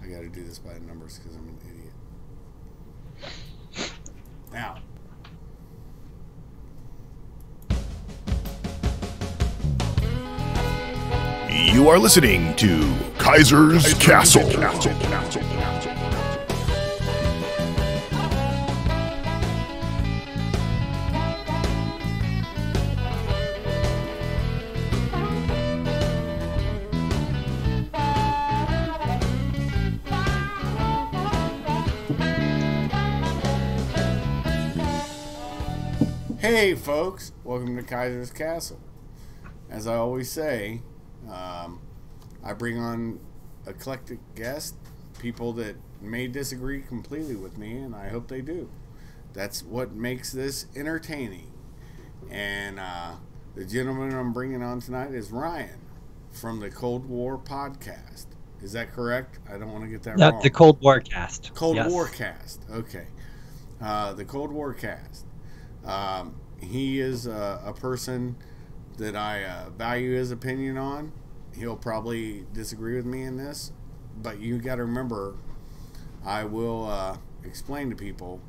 We got to do this by the numbers because I'm an idiot. Now. You are listening to Kaisers Kastle. Hey folks, welcome to Kaisers Kastle. As I always say, I bring on eclectic guests, people that may disagree completely with me, and I hope they do. That's what makes this entertaining. And the gentleman I'm bringing on tonight is Ryan from the Cold War podcast. Is that correct? I don't want to get that wrong. The Cold War cast. Cold War cast. Okay. The Cold War cast. He is a person that I value his opinion on. He'll probably disagree with me in this, but you got to remember, I will explain to people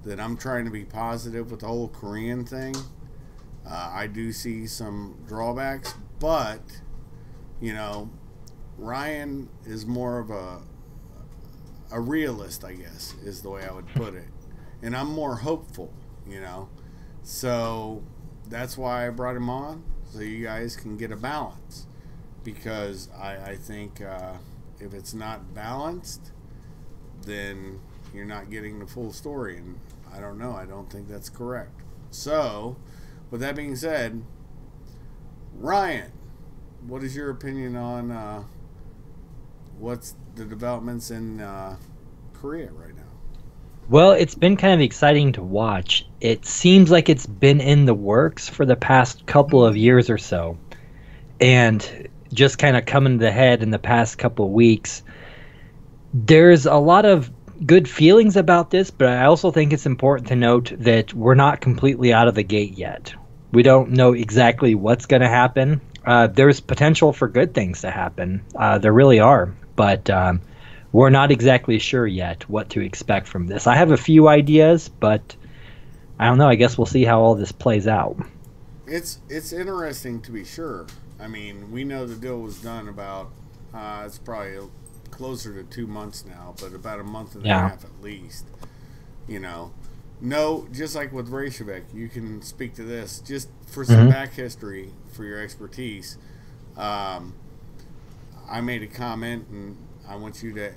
that I'm trying to be positive with the whole Korean thing. I do see some drawbacks, but, you know, Ryan is more of a realist, I guess, is the way I would put it. And I'm more hopeful, you know. So that's why I brought him on, so you guys can get a balance. Because I think if it's not balanced, then you're not getting the full story. And I don't know. I don't think that's correct. So, with that being said, Ryan, what is your opinion on what's the developments in Korea right now? Well, it's been kind of exciting to watch. It seems like it's been in the works for the past couple of years or so. And just kind of coming to the head in the past couple of weeks. There's a lot of good feelings about this, but I also think it's important to note that we're not completely out of the gate yet. We don't know exactly what's going to happen. There's potential for good things to happen. There really are, but we're not exactly sure yet what to expect from this. I have a few ideas, but I don't know. I guess we'll see how all this plays out. It's interesting to be sure. I mean, we know the deal was done about, it's probably closer to 2 months now, but about a month and a half at least. You know, no, just like with Reykjavik, you can speak to this. Just for some back history, for your expertise, I made a comment, and I want you to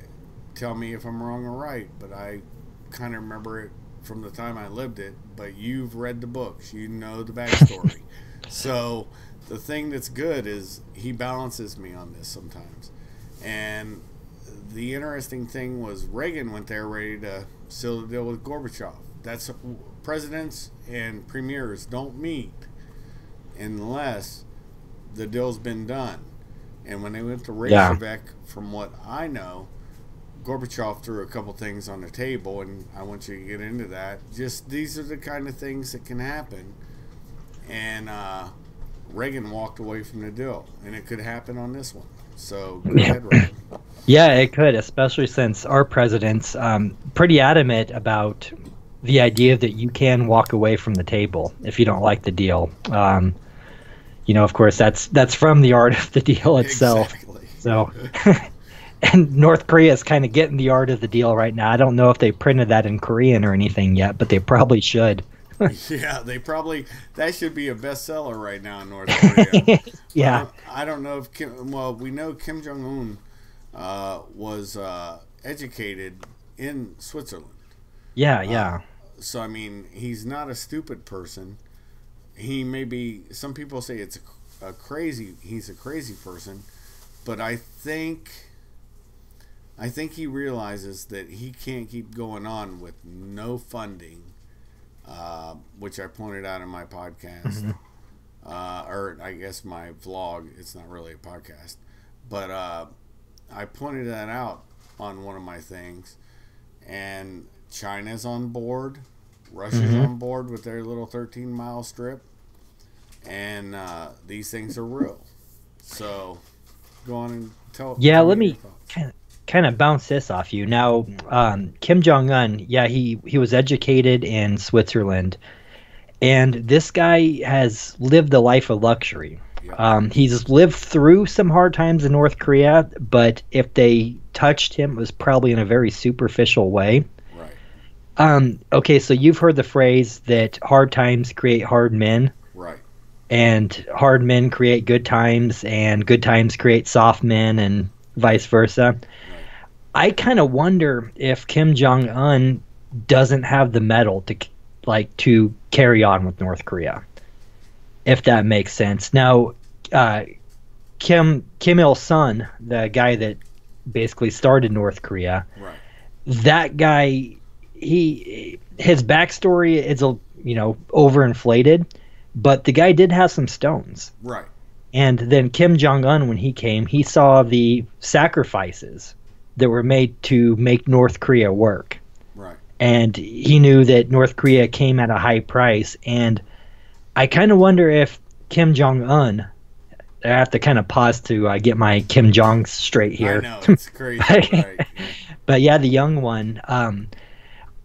tell me if I'm wrong or right, but I kind of remember it from the time I lived it, but you've read the books. You know the backstory. So the thing that's good is he balances me on this sometimes. And the interesting thing was Reagan went there ready to seal the deal with Gorbachev. That's presidents and premiers don't meet unless the deal's been done. And when they went to Reykjavik, from what I know, Gorbachev threw a couple things on the table, and I want you to get into that. Just these are the kind of things that can happen. And Reagan walked away from the deal, and it could happen on this one. So go ahead, Reagan. Yeah, it could, especially since our president's pretty adamant about the idea that you can walk away from the table if you don't like the deal. You know, of course, that's from the art of the deal itself. Exactly. So, and North Korea is kind of getting the art of the deal right now. I don't know if they printed that in Korean or anything yet, but they probably should. Yeah, they probably, that should be a bestseller right now in North Korea. Yeah. I don't know if we know Kim Jong Un was educated in Switzerland. Yeah. So, I mean, he's not a stupid person. He may be, some people say he's a crazy person, but I think he realizes that he can't keep going on with no funding, which I pointed out in my podcast, or I guess my vlog. It's not really a podcast, but I pointed that out on one of my things, and China's on board. Russia's on board with their little 13-mile strip, and these things are real. So, go on and tell. Yeah, tell let me kind of bounce this off you. Now, Kim Jong Un, yeah, he was educated in Switzerland, and this guy has lived a life of luxury. Yep. He's lived through some hard times in North Korea, but if they touched him, it was probably in a very superficial way. Right. Okay, so you've heard the phrase that hard times create hard men. Right. And hard men create good times, and good times create soft men, and vice versa. Right. I kind of wonder if Kim Jong Un doesn't have the mettle to carry on with North Korea, if that makes sense. Now, Kim Il-sung, the guy that basically started North Korea, Right. that guy, his backstory is overinflated, but the guy did have some stones. Right. And then Kim Jong Un, when he came, he saw the sacrifices that were made to make North Korea work. Right. And he knew that North Korea came at a high price. And I kind of wonder if Kim Jong Un, I have to kind of pause to get my Kim Jong straight here. I know, it's crazy. Right. But yeah, the young one,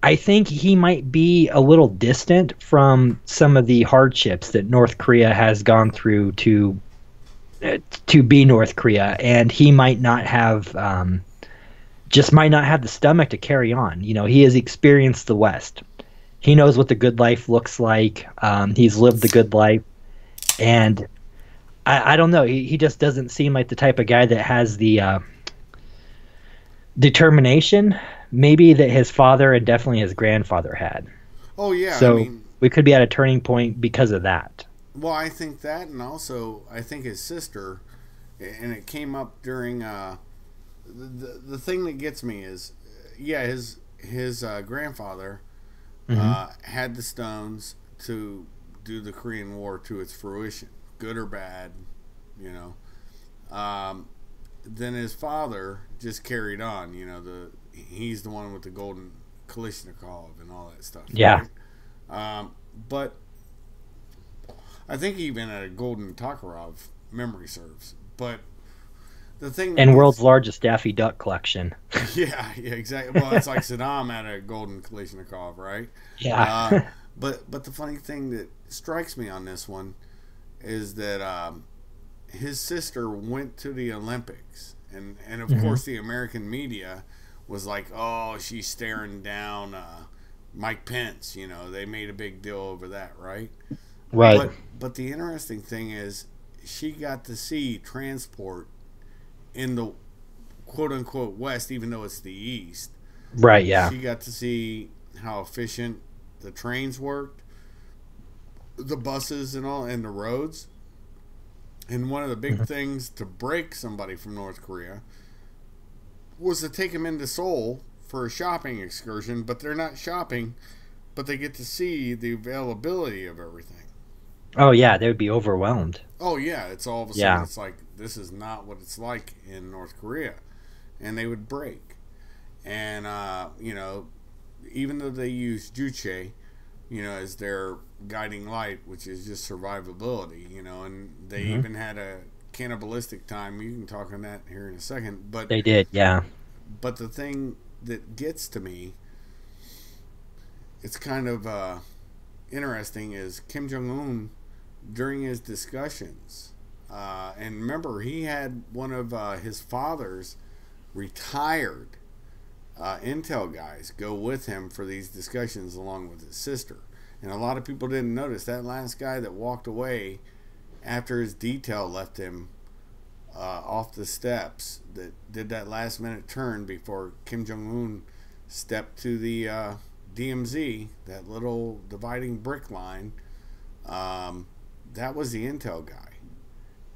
I think he might be a little distant from some of the hardships that North Korea has gone through to be North Korea, and he might not have the stomach to carry on. He has experienced the West. He knows what the good life looks like. He's lived the good life, and I don't know. He just doesn't seem like the type of guy that has the determination, maybe, that his father and definitely his grandfather had. Oh yeah. So we could be at a turning point because of that. Well, I think that, and also I think his sister, and it came up during the thing that gets me is, yeah, his grandfather had the stones to do the Korean War to its fruition, good or bad, Then his father just carried on. He's the one with the golden Kalashnikov and all that stuff. Yeah. Right? But I think he even had a golden Tokarov, memory serves. But the thing, and world's largest Daffy Duck collection. Yeah, exactly. Well, it's like Saddam had a golden Kalashnikov, right? Yeah. But the funny thing that strikes me on this one is that his sister went to the Olympics, and of course the American media was like, oh, she's staring down Mike Pence. They made a big deal over that, right? Right. But the interesting thing is, she got to see transport in the quote-unquote West, even though it's the East. Right, yeah. She got to see how efficient the trains worked, the buses and all, and the roads. And one of the big things to break somebody from North Korea was to take them into Seoul for a shopping excursion, but they're not shopping, but they get to see the availability of everything. Oh, yeah, they would be overwhelmed. Oh, yeah, it's all of a sudden, it's like, this is not what it's like in North Korea. And they would break. And, even though they use Juche, as their guiding light, which is just survivability, and they even had a cannibalistic time. You can talk on that here in a second. But they did, yeah. But the thing that gets to me, it's kind of interesting, is Kim Jong Un, during his discussions, and remember, he had one of his father's retired intel guys go with him for these discussions along with his sister. And a lot of people didn't notice that last guy that walked away after his detail left him off the steps, that did that last minute turn before Kim Jong-un stepped to the DMZ, that little dividing brick line. That was the intel guy.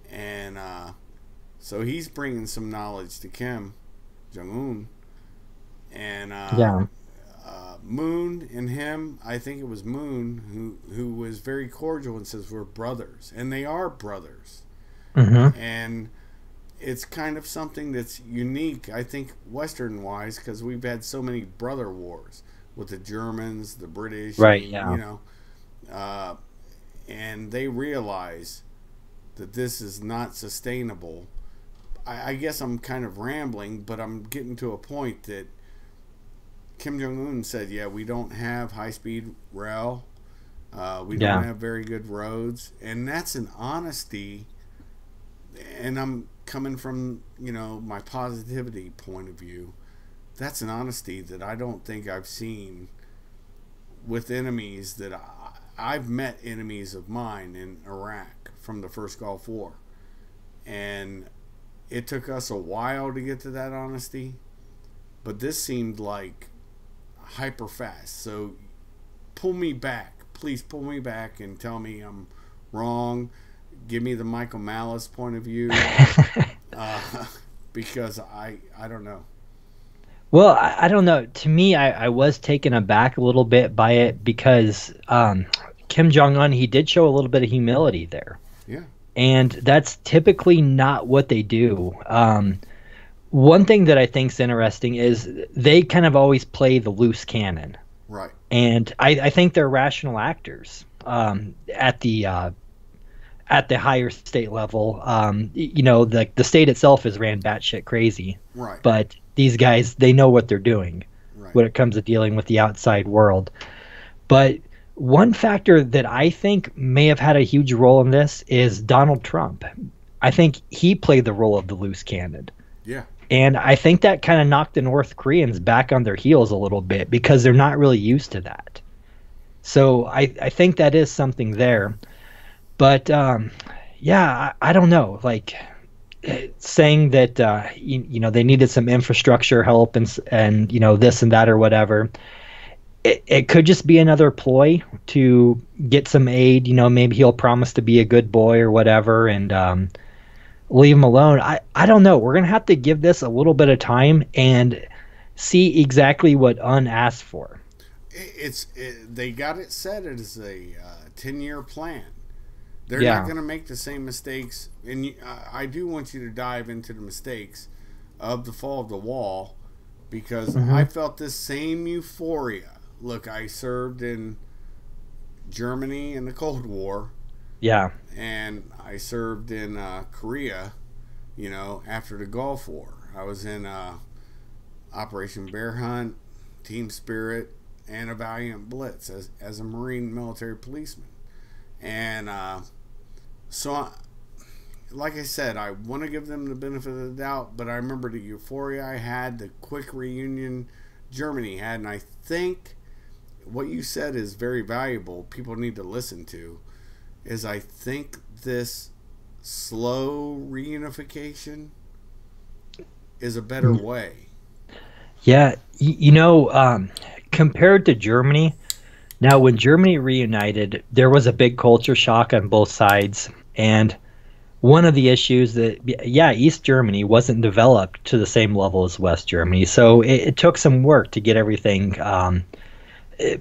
And so he's bringing some knowledge to Kim Jong-un. And Moon and him, I think it was Moon who was very cordial and says, we're brothers. And they are brothers. And it's kind of something that's unique, I think, Western-wise, because we've had so many brother wars with the Germans, the British. Right, and they realize that this is not sustainable. I guess I'm kind of rambling, but I'm getting to a point that Kim Jong Un said, yeah, we don't have high-speed rail. We don't have very good roads. And that's an honesty. And I'm coming from, my positivity point of view. That's an honesty that I don't think I've seen with enemies that I've met enemies of mine in Iraq from the first Gulf War. And it took us a while to get to that honesty. But this seemed like hyper fast. So pull me back. Please pull me back and tell me I'm wrong. Give me the Michael Malice point of view. Because I don't know. Well, I don't know. To me, I was taken aback a little bit by it because Kim Jong Un, he did show a little bit of humility there. Yeah. And that's typically not what they do. One thing that I think is interesting is they kind of always play the loose cannon. Right. And I think they're rational actors at the higher state level. The state itself is ran batshit crazy. Right. But these guys, they know what they're doing right. when it comes to dealing with the outside world. But one factor that I think may have had a huge role in this is Donald Trump. I think he played the role of the loose cannon. Yeah. And I think that kind of knocked the North Koreans back on their heels a little bit because they're not really used to that. So I think that is something there. But, I don't know. Like, saying that, they needed some infrastructure help and this and that or whatever. It could just be another ploy to get some aid. Maybe he'll promise to be a good boy or whatever and leave him alone. I don't know. We're going to have to give this a little bit of time and see exactly what Un asked for. They got it set as a 10-year plan. They're not going to make the same mistakes. And I do want you to dive into the mistakes of the fall of the wall because I felt this same euphoria. Look, I served in Germany in the Cold War. Yeah. And I served in Korea, after the Gulf War. I was in Operation Bear Hunt, Team Spirit, and a Valiant Blitz as a Marine military policeman. And like I said, I want to give them the benefit of the doubt, but I remember the euphoria I had, the quick reunion Germany had, and I think what you said is very valuable. People need to listen to. Is I think this slow reunification is a better way. Yeah, compared to Germany, now when Germany reunited, there was a big culture shock on both sides. And one of the issues that, East Germany wasn't developed to the same level as West Germany. So it took some work to get everything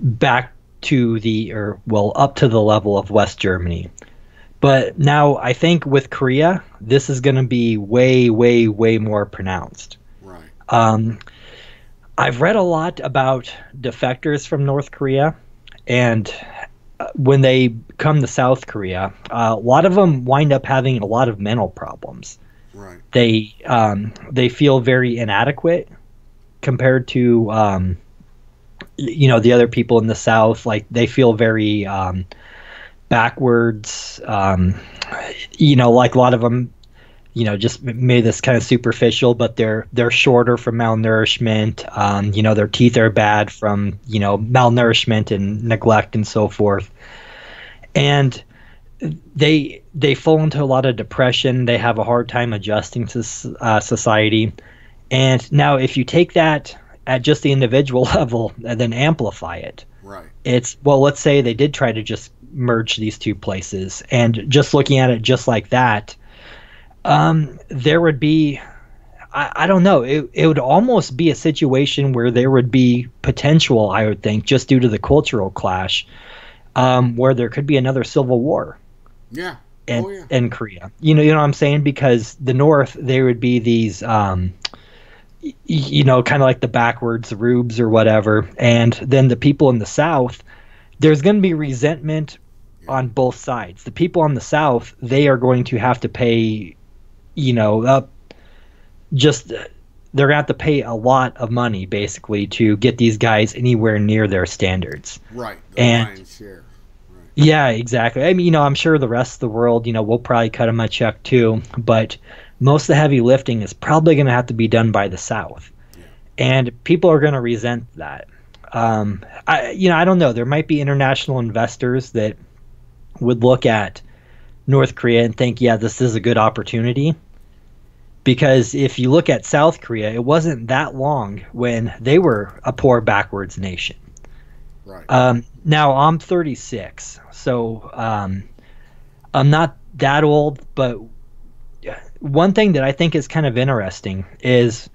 back to up to the level of West Germany. But now I think with Korea, this is going to be way, way, way more pronounced. Right. I've read a lot about defectors from North Korea, and when they come to South Korea, a lot of them wind up having a lot of mental problems. Right. They feel very inadequate compared to the other people in the South. Like they feel very backwards. Like a lot of them, just made this kind of superficial, but they're shorter from malnourishment. Their teeth are bad from malnourishment and neglect and so forth. And they fall into a lot of depression. They have a hard time adjusting to society. And now if you take that at just the individual level and then amplify it, right? Let's say they did try to just merge these two places, and just looking at it just like that, there would be, I don't know, it would almost be a situation where there would be potential, I would think, just due to the cultural clash, where there could be another civil war. Yeah. In Korea. You know what I'm saying? Because the North, there would be these, kind of like the backwards rubes or whatever. And then the people in the South, there's going to be resentment on both sides. The people on the South, they are going to have to pay, just they're gonna have to pay a lot of money basically to get these guys anywhere near their standards. Right, the And lion's share. Right. yeah, exactly. I mean, I'm sure the rest of the world, will probably cut them a check too, but most of the heavy lifting is probably going to have to be done by the South, Yeah. and people are going to resent that. I don't know. There might be international investors that would look at North Korea and think, yeah, this is a good opportunity. Because if you look at South Korea, it wasn't that long when they were a poor, backwards nation. Right. Now I'm 36, so I'm not that old. But one thing that I think is kind of interesting is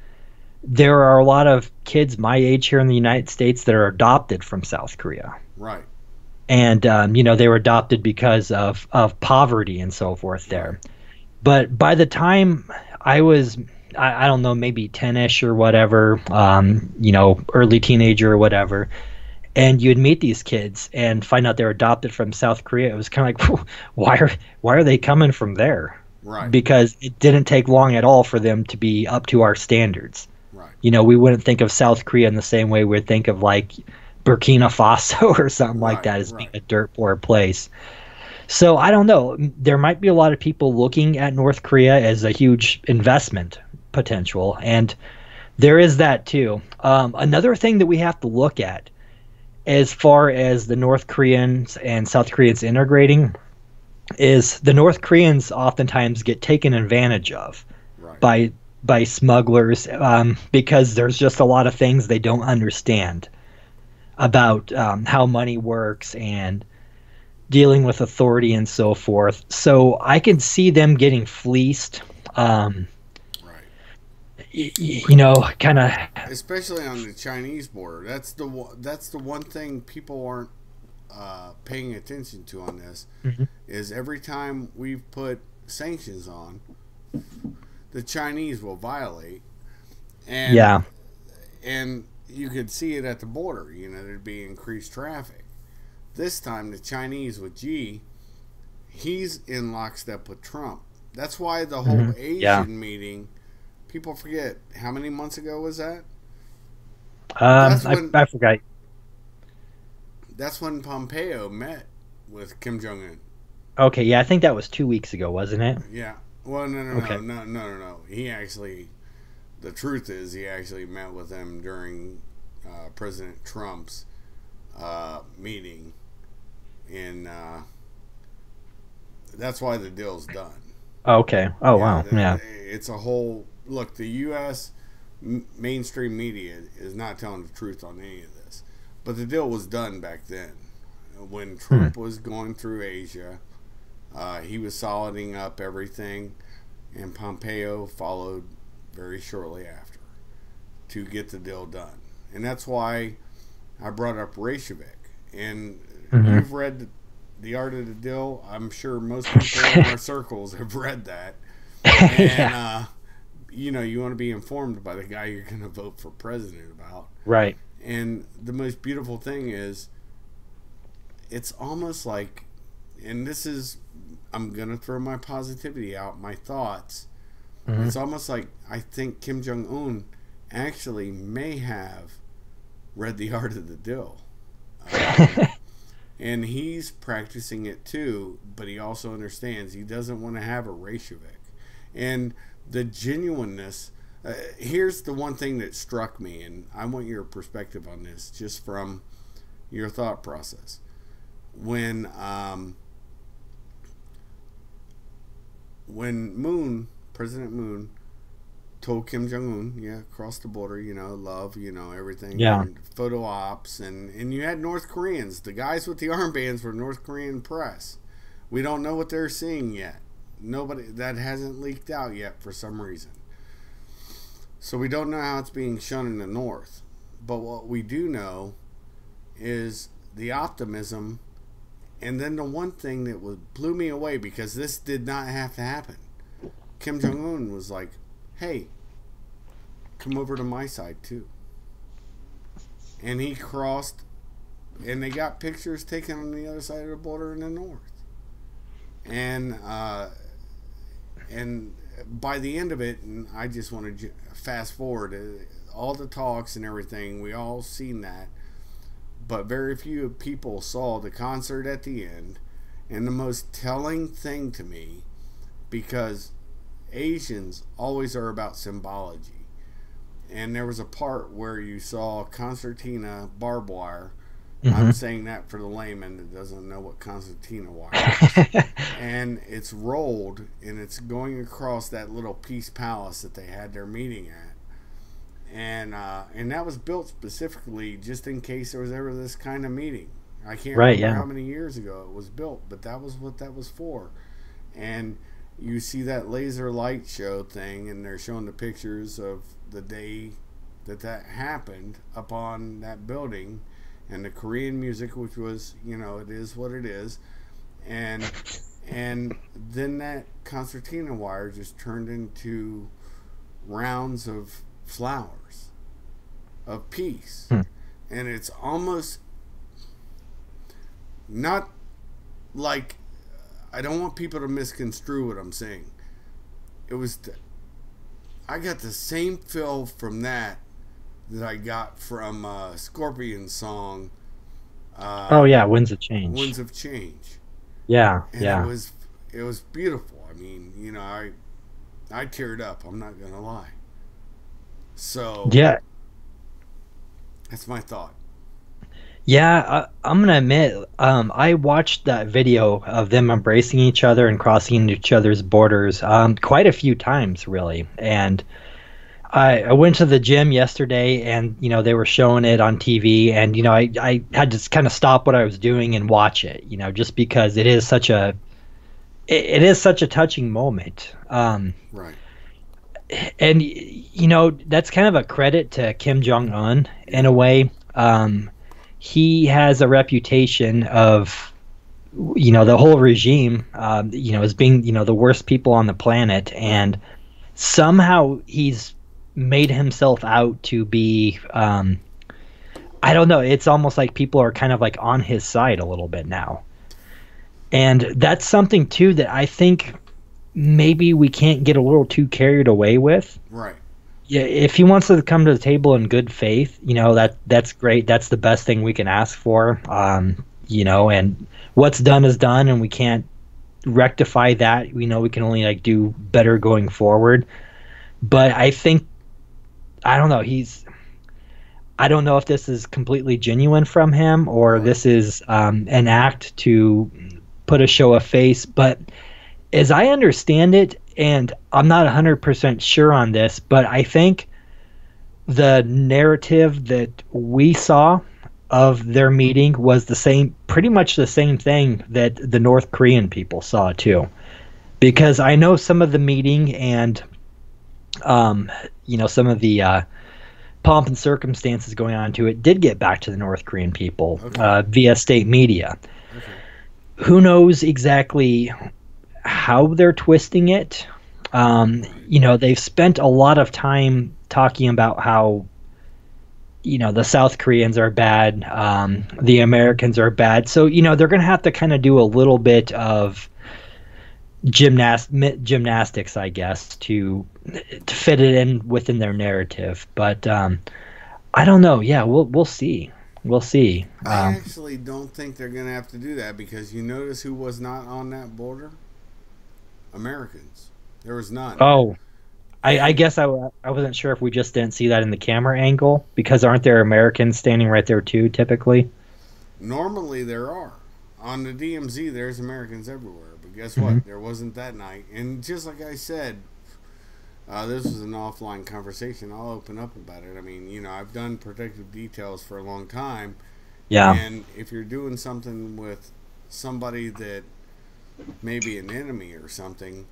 there are a lot of kids my age here in the United States that are adopted from South Korea. Right. And they were adopted because of poverty and so forth there. But by the time I was, I don't know, maybe 10-ish or whatever, early teenager or whatever, and you'd meet these kids and find out they're adopted from South Korea, it was kind of like, why are they coming from there? Right. Because it didn't take long at all for them to be up to our standards. Right. We wouldn't think of South Korea in the same way we'd think of like Burkina Faso or something like that as being a dirt poor place. So I don't know. There might be a lot of people looking at North Korea as a huge investment potential, and there is that too. Another thing that we have to look at as far as the North Koreans and South Koreans integrating is the North Koreans oftentimes get taken advantage of by smugglers because there's just a lot of things they don't understand about how money works and dealing with authority and so forth. So I can see them getting fleeced. Kind of, especially on the Chinese border. That's the one thing people aren't paying attention to on this. mm-hmm. Is every time we've put sanctions on, the Chinese will violate, and you could see it at the border. There'd be increased traffic. This time, the Chinese with Xi, he's in lockstep with Trump. That's why the whole Asian meeting, people forget, how many months ago was that? I forgot. That's when Pompeo met with Kim Jong Un. Okay, yeah, I think that was 2 weeks ago, wasn't it? Yeah. Well, no. He actually, the truth is, he actually met with him during President Trump's meeting. And that's why the deal's done. Okay. Oh, wow. Yeah. It's a whole look. The U.S. mainstream media is not telling the truth on any of this, but the deal was done back then when Trump was going through Asia. He was soliding up everything, and Pompeo followed very shortly after to get the deal done. And that's why I brought up Reykjavik. And you've read The Art of the Deal. I'm sure most people in our circles have read that. And, you want to be informed by the guy you're going to vote for president about. Right. And the most beautiful thing is, it's almost like, and this is, I'm going to throw my positivity out, my thoughts. It's almost like I think Kim Jong Un actually may have read The Art of the Deal. And he's practicing it too, but he also understands he doesn't want to have a Reykjavik. And the genuineness, here's the one thing that struck me, and I want your perspective on this, just from your thought process. When President Moon told Kim Jong Un, cross the border, love, everything, and photo ops, and you had North Koreans. The guys with the armbands were North Korean press. We don't know what they're seeing yet. Nobody, that hasn't leaked out yet for some reason. So we don't know how it's being shown in the North. But what we do know is the optimism, and then the one thing that blew me away, because this did not have to happen. Kim Jong Un was like, hey, come over to my side too. And he crossed, and they got pictures taken on the other side of the border in the north. And by the end of it, and I just want to fast forward, all the talks and everything, we all seen that, but very few people saw the concert at the end. And the most telling thing to me, because Asians always are about symbology, and there was a part where you saw concertina barbed wire. I'm saying that for the layman that doesn't know what concertina wire is. And it's rolled, and it's going across that little Peace Palace that they had their meeting at. And that was built specifically just in case there was ever this kind of meeting. I can't remember how many years ago it was built, but that was what that was for. And you see that laser light show thing, and they're showing the pictures of the day that happened up on that building, and the Korean music, which was, it is what it is. And then that concertina wire just turned into rounds of flowers of peace. And it's almost not like, I don't want people to misconstrue what I'm saying. I got the same feel from that I got from Scorpion's song. Winds of Change. Winds of Change. Yeah, and it was beautiful. I mean, I teared up. I'm not gonna lie. So yeah, that's my thought. Yeah, I'm gonna admit, I watched that video of them embracing each other and crossing each other's borders quite a few times, really. And I went to the gym yesterday, and they were showing it on TV, and I had to kind of stop what I was doing and watch it, just because it is such a touching moment. Right. And that's kind of a credit to Kim Jong Un in a way. He has a reputation of, the whole regime, as being, the worst people on the planet. And somehow he's made himself out to be, I don't know. It's almost like people are kind of like on his side a little bit now. And that's something too that I think maybe we can't get a little too carried away with. Right. Yeah, if he wants to come to the table in good faith, that's great. That's the best thing we can ask for. And what's done is done, and we can't rectify that. We can only do better going forward. But I think, I don't know. I don't know if this is completely genuine from him, or this is an act to put a show of face. But as I understand it, and I'm not 100% sure on this, but I think the narrative that we saw of their meeting was pretty much the same thing that the North Korean people saw too. Because I know some of the meeting and, some of the pomp and circumstances going on to it did get back to the North Korean people via state media. Okay. Who knows exactly how they're twisting it. They've spent a lot of time talking about how, the South Koreans are bad, the Americans are bad. So, they're going to have to kind of do a little bit of gymnastics, I guess, to fit it in within their narrative. But I don't know. Yeah, we'll see. We'll see. I actually don't think they're going to have to do that, because you notice who was not on that border? Americans. There was none. Oh, I guess I wasn't sure if we just didn't see that in the camera angle, because aren't there Americans standing right there too, typically? Normally there are. On the DMZ, there's Americans everywhere. But guess what? There wasn't that night. And just like I said, this was an offline conversation. I'll open up about it. I mean, I've done protective details for a long time. Yeah. And if you're doing something with somebody that may be an enemy or something,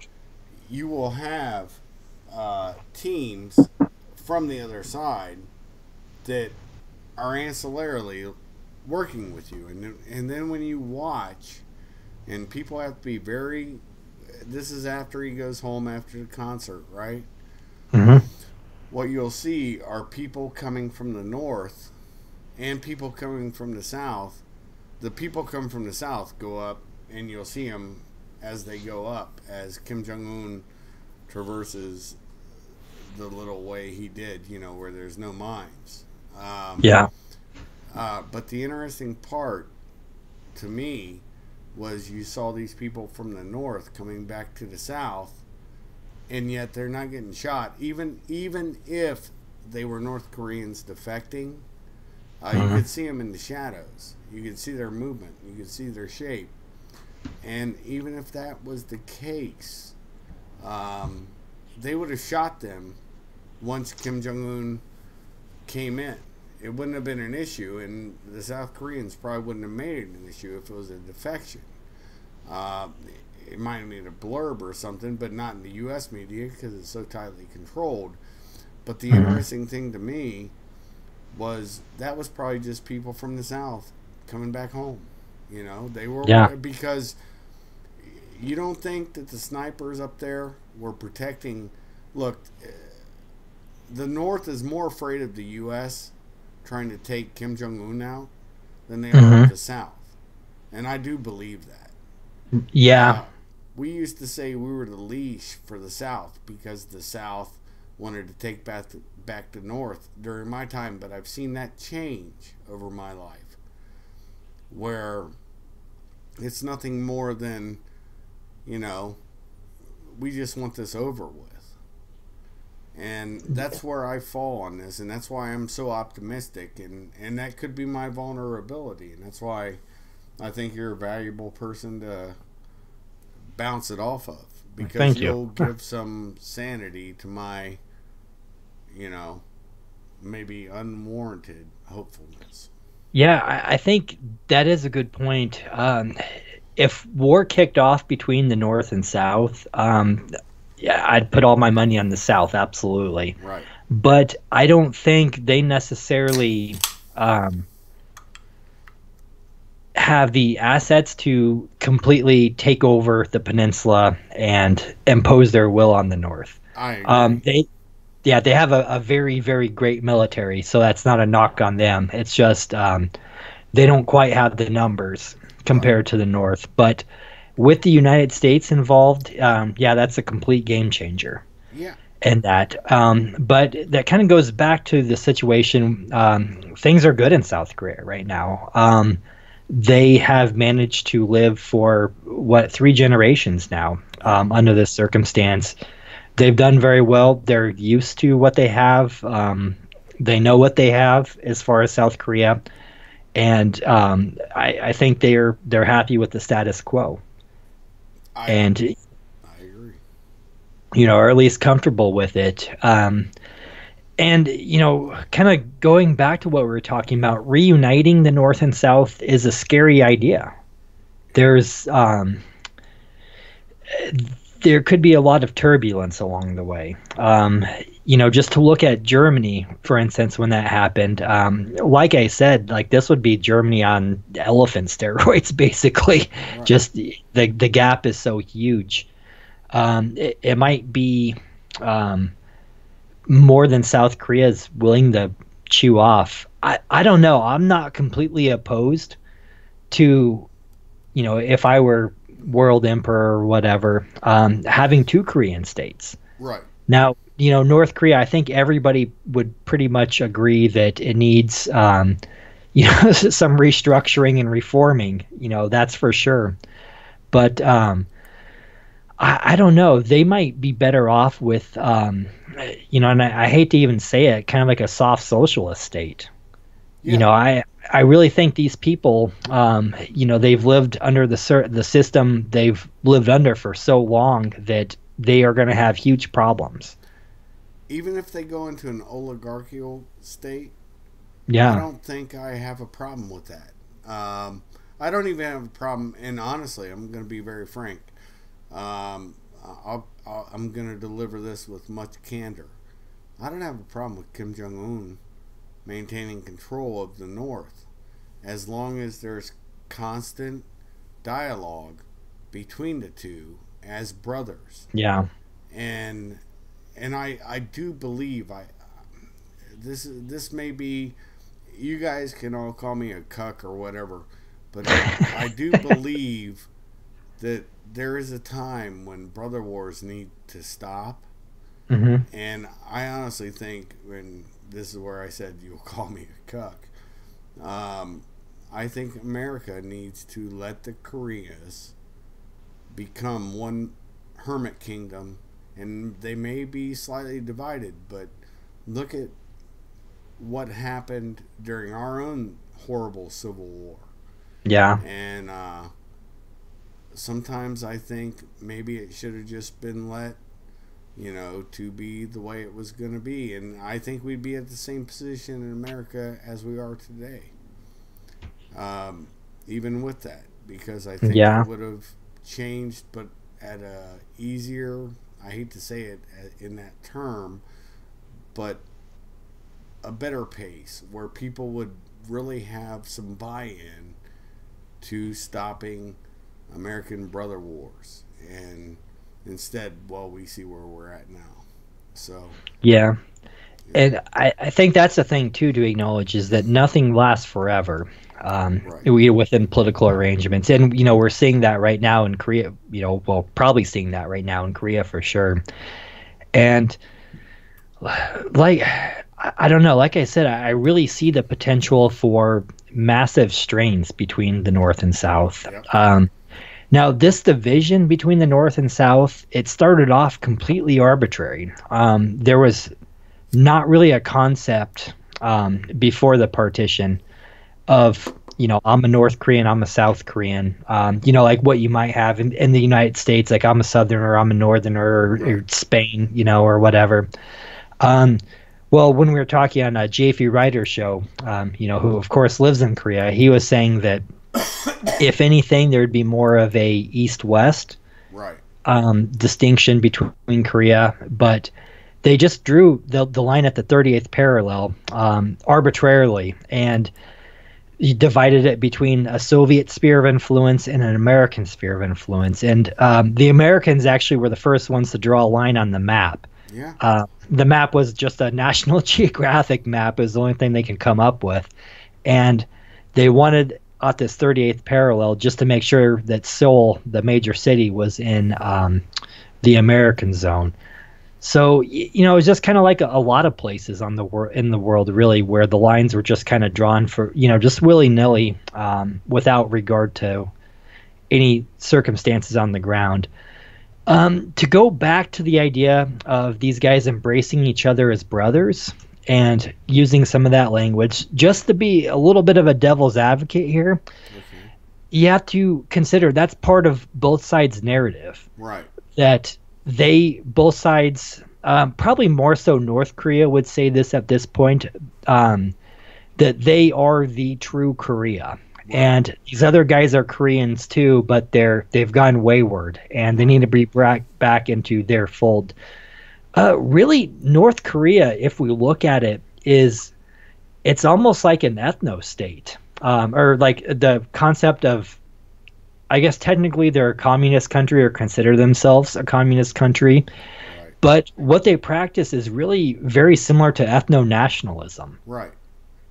you will have teams from the other side that are ancillarily working with you. And then when you watch, and people have to be very, this is after he goes home after the concert, right? Mm-hmm. What you'll see are people coming from the north and people coming from the south. The people come from the south go up, and you'll see them as they go up, as Kim Jong Un traverses the little way he did, you know, where there's no mines. Yeah. But the interesting part to me was you saw these people from the north coming back to the south, and yet they're not getting shot. Even if they were North Koreans defecting, you could see them in the shadows. You could see their movement. You could see their shape. And even if that was the case, they would have shot them once Kim Jong Un came in. It wouldn't have been an issue, and the South Koreans probably wouldn't have made it an issue if it was a defection. It might have made a blurb or something, but not in the U.S. media because it's so tightly controlled. But the interesting thing to me was that was probably just people from the South coming back home. You know, they were, because you don't think that the snipers up there were protecting. Look, the North is more afraid of the U.S. trying to take Kim Jong Un out than they are of the South, and I do believe that. Yeah, we used to say we were the leash for the South because the South wanted to take back the North during my time, but I've seen that change over my life, where it's nothing more than, you know, we just want this over with. And that's where I fall on this, and that's why I'm so optimistic, and that could be my vulnerability, and that's why I think you're a valuable person to bounce it off of, because you'll give some sanity to my, you know, maybe unwarranted hopefulness. Yeah, I think that is a good point. If war kicked off between the North and South, yeah, I'd put all my money on the South, absolutely. Right. But I don't think they necessarily have the assets to completely take over the peninsula and impose their will on the North. I agree. They have a very, very great military, so that's not a knock on them. It's just they don't quite have the numbers compared to the North. But with the United States involved, that's a complete game changer. Yeah. And that, but that kind of goes back to the situation. Things are good in South Korea right now. They have managed to live for 3 generations now under this circumstance. They've done very well. They're used to what they have. They know what they have as far as South Korea, and I think they're happy with the status quo. I agree. You know, or at least comfortable with it. And, you know, kind of going back to what we were talking about, reuniting the North and South is a scary idea. There could be a lot of turbulence along the way. You know, just to look at Germany, for instance, when that happened, like I said, like this would be Germany on elephant steroids, basically. Right. Just the gap is so huge. It might be more than South Korea is willing to chew off. I don't know. I'm not completely opposed to, you know, if I were world emperor or whatever, having 2 Korean states. Right. Now, you know, North Korea, I think everybody would pretty much agree that it needs, you know, some restructuring and reforming, you know, that's for sure. But I don't know. They might be better off with, you know, and I hate to even say it, kind of like a soft socialist state. Yeah. You know, I really think these people, you know, they've lived under the system they've lived under for so long that they are going to have huge problems. Even if they go into an oligarchical state, yeah, I don't think I have a problem with that. I don't even have a problem, and honestly, I'm going to be very frank. I'm going to deliver this with much candor. I don't have a problem with Kim Jong Un maintaining control of the North, as long as there's constant dialogue between the two as brothers. Yeah. And I do believe this may be, you guys can all call me a cuck or whatever, but I do believe that there is a time when brother wars need to stop, Mm-hmm. And I honestly think, and this is where I said you'll call me a cuck, I think America needs to let the Koreas become one hermit kingdom, and they may be slightly divided, but look at what happened during our own horrible civil war. Yeah. And sometimes I think maybe it should have just been let, to be the way it was going to be. And I think we'd be at the same position in America as we are today. Even with that, because I think it would have changed, but at a easier, I hate to say it in that term, but a better pace where people would really have some buy-in to stopping American brother wars. And instead, well, we see where we're at now. So yeah. And I think that's the thing too to acknowledge is that nothing lasts forever. We within political arrangements, and we're seeing that right now in Korea. Well, probably seeing that right now in Korea for sure. And like, I don't know. Like I said, I really see the potential for massive strains between the North and South. Yep. Now, this division between the North and South, it started off completely arbitrary. There was not really a concept before the partition of, I'm a North Korean, I'm a South Korean, like what you might have in the United States, like I'm a Southerner, I'm a Northerner, or Spain, or whatever. Well, when we were talking on a JF Ryder show, who of course lives in Korea, he was saying that if anything, there would be more of a East-West distinction between Korea, but they just drew the line at the 38th parallel arbitrarily, and divided it between a Soviet sphere of influence and an American sphere of influence. And the Americans actually were the first ones to draw a line on the map. Yeah. The map was just a National Geographic map. It was the only thing they could come up with. And they wanted at this 38th parallel just to make sure that Seoul, the major city, was in the American zone. So, it was just kind of like a lot of places in the world, really, where the lines were just kind of drawn for, just willy-nilly without regard to any circumstances on the ground. To go back to the idea of these guys embracing each other as brothers and using some of that language, just to be a little bit of a devil's advocate here, you have to consider that's part of both sides' narrative. Right. That both sides, probably more so North Korea would say this at this point, that they are the true Korea. And these other guys are Koreans too, but they've gone wayward and they need to be brought back into their fold. Really, North Korea, if we look at it, it's almost like an ethno-state, or like the concept of, I guess technically they're a communist country or consider themselves a communist country, but what they practice is really very similar to ethno-nationalism. Right.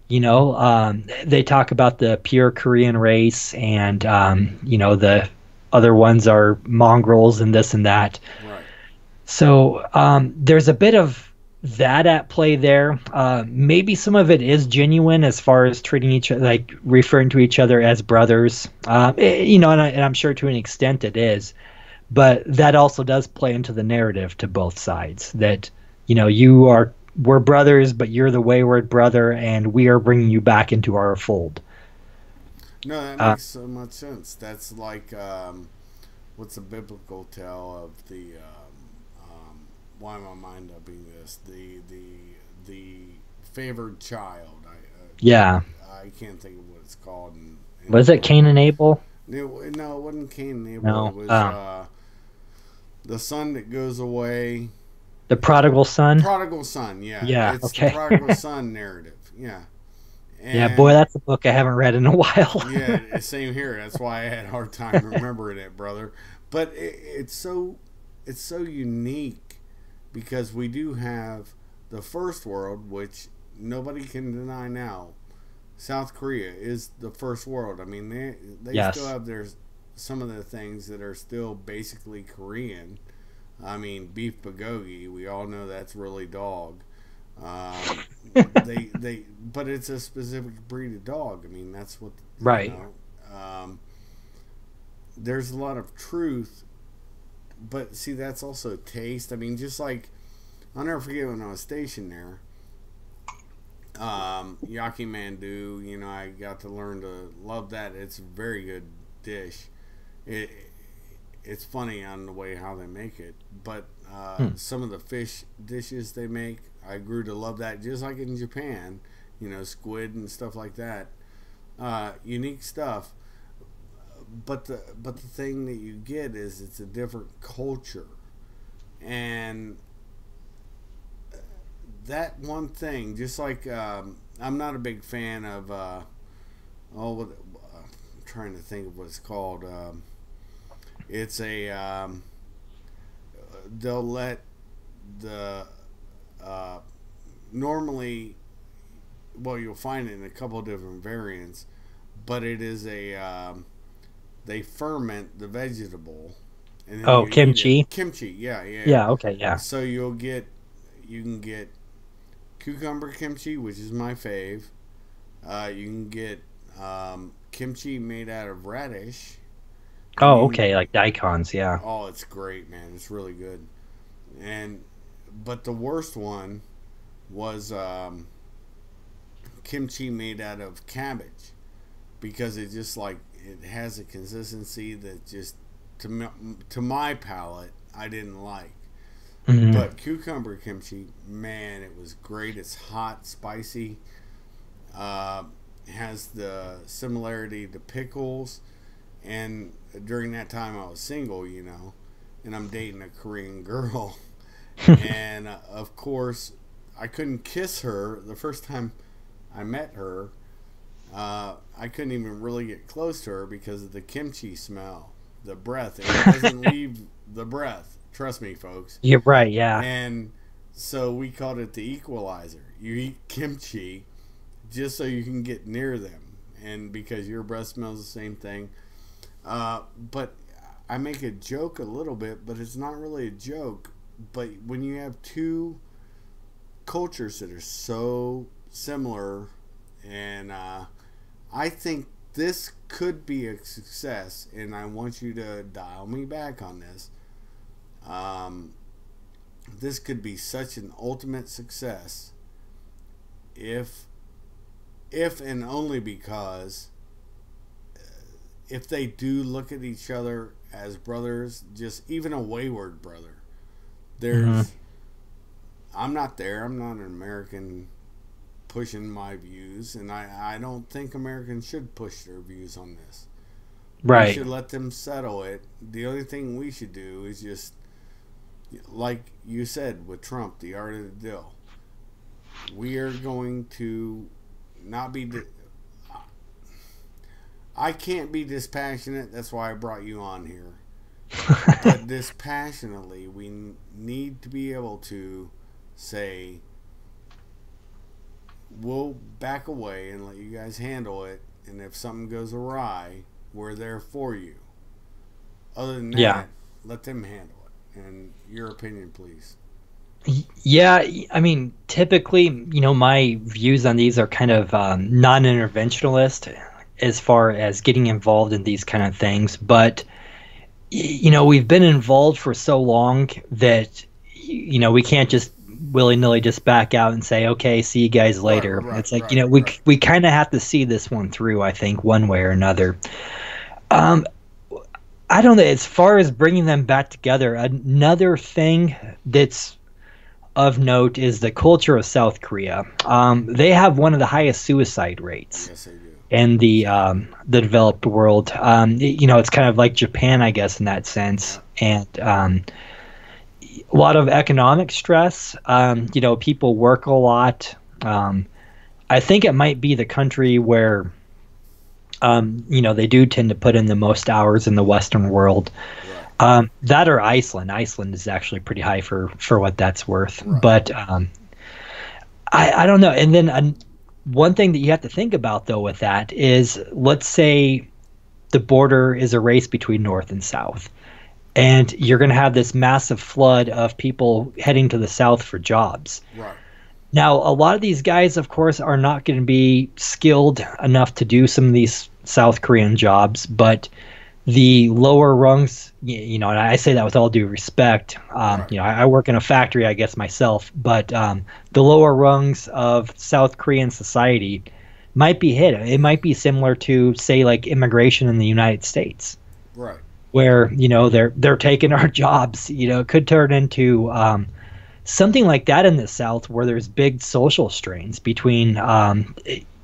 They talk about the pure Korean race and, the other ones are mongrels and this and that. Right. So there's a bit of that at play there. Maybe some of it is genuine as far as treating each other, like referring to each other as brothers. And I'm sure to an extent it is, but that also does play into the narrative to both sides that, we're brothers, but you're the wayward brother, and we are bringing you back into our fold. No, that makes so much sense. That's like, what's the biblical tale of the, why am I mind-upping this? The favored child. I can't think of what it's called. Was it Cain and Abel? No, it wasn't Cain and Abel. No. It was the son that goes away. The prodigal son? Prodigal son, yeah. Yeah, it's okay. the prodigal son narrative, yeah. And, yeah, boy, that's a book I haven't read in a while. Yeah, same here. That's why I had a hard time remembering it, brother. But it's so unique because we do have the first world, which nobody can deny now. South Korea is the first world. I mean, they yes. still have some of the things that are still basically Korean. I mean, beef bulgogi, we all know that's really dog. Um, but it's a specific breed of dog. I mean, that's what, Right. there's a lot of truth, but see, that's also taste. I mean, just like, I'll never forget when I was stationed there, Yaki Mandu, I got to learn to love that. It's a very good dish. It's funny on the way how they make it, but some of the fish dishes they make, I grew to love that, just like in Japan, squid and stuff like that. Unique stuff, but the thing that you get is it's a different culture, and that one thing, just like I'm not a big fan of I'm trying to think of what it's called. It's a they'll let the normally, well, you'll find it in a couple of different variants, but it is they ferment the vegetable. And then kimchi. Kimchi, yeah. Yeah. Okay. Yeah. So you can get cucumber kimchi, which is my fave. You can get kimchi made out of radish. Oh, okay, like daikons, yeah. Oh, it's great, man. It's really good. But the worst one was kimchi made out of cabbage, because it just it has a consistency that just to my palate I didn't like. Mm-hmm. But cucumber kimchi, man, it was great. It's hot, spicy. Has the similarity to pickles. And during that time I was single, and I'm dating a Korean girl. And of course, I couldn't kiss her the first time I met her. I couldn't even really get close to her because of the kimchi smell, the breath. It doesn't leave the breath. Trust me, folks. You're right, yeah. And so we called it the equalizer. You eat kimchi just so you can get near them, and because your breath smells the same thing. But I make a joke a little bit, but it's not really a joke. But when you have two cultures that are so similar, and I think this could be a success, and I want you to dial me back on this. This could be such an ultimate success if and only because if they do look at each other as brothers, just even a wayward brother. I'm not there. I'm not an American pushing my views, and I don't think Americans should push their views on this. Right. We should let them settle it. The only thing we should do is just, like you said with Trump, the art of the deal. We are going to not be... I can't be dispassionate. That's why I brought you on here. But dispassionately, we need to be able to say, we'll back away and let you guys handle it. And if something goes awry, we're there for you. Other than that, let them handle it. And your opinion, please. Yeah, I mean, typically, my views on these are kind of non-interventionalist as far as getting involved in these kind of things. But, we've been involved for so long that, we can't just willy-nilly just back out and say, okay, see you guys later. Right, it's like, right. we kind of have to see this one through, I think, one way or another. I don't know, as far as bringing them back together, another thing that's of note is the culture of South Korea. They have one of the highest suicide rates. Yes, they do. In the developed world. It's kind of like Japan, I guess, in that sense. And a lot of economic stress. People work a lot. I think it might be the country where, they do tend to put in the most hours in the Western world. Right. That or Iceland. Iceland is actually pretty high for what that's worth. Right. But I don't know. And then one thing that you have to think about, though, with that is, let's say the border is a race between North and South. and you're going to have this massive flood of people heading to the south for jobs. Right. Now, a lot of these guys, of course, are not going to be skilled enough to do some of these South Korean jobs, but the lower rungs, and I say that with all due respect. Right. I work in a factory, I guess, myself, but the lower rungs of South Korean society might be hit. It might be similar to, say, like immigration in the United States. Right. Where, they're taking our jobs. It could turn into something like that in the South, where there's big social strains between,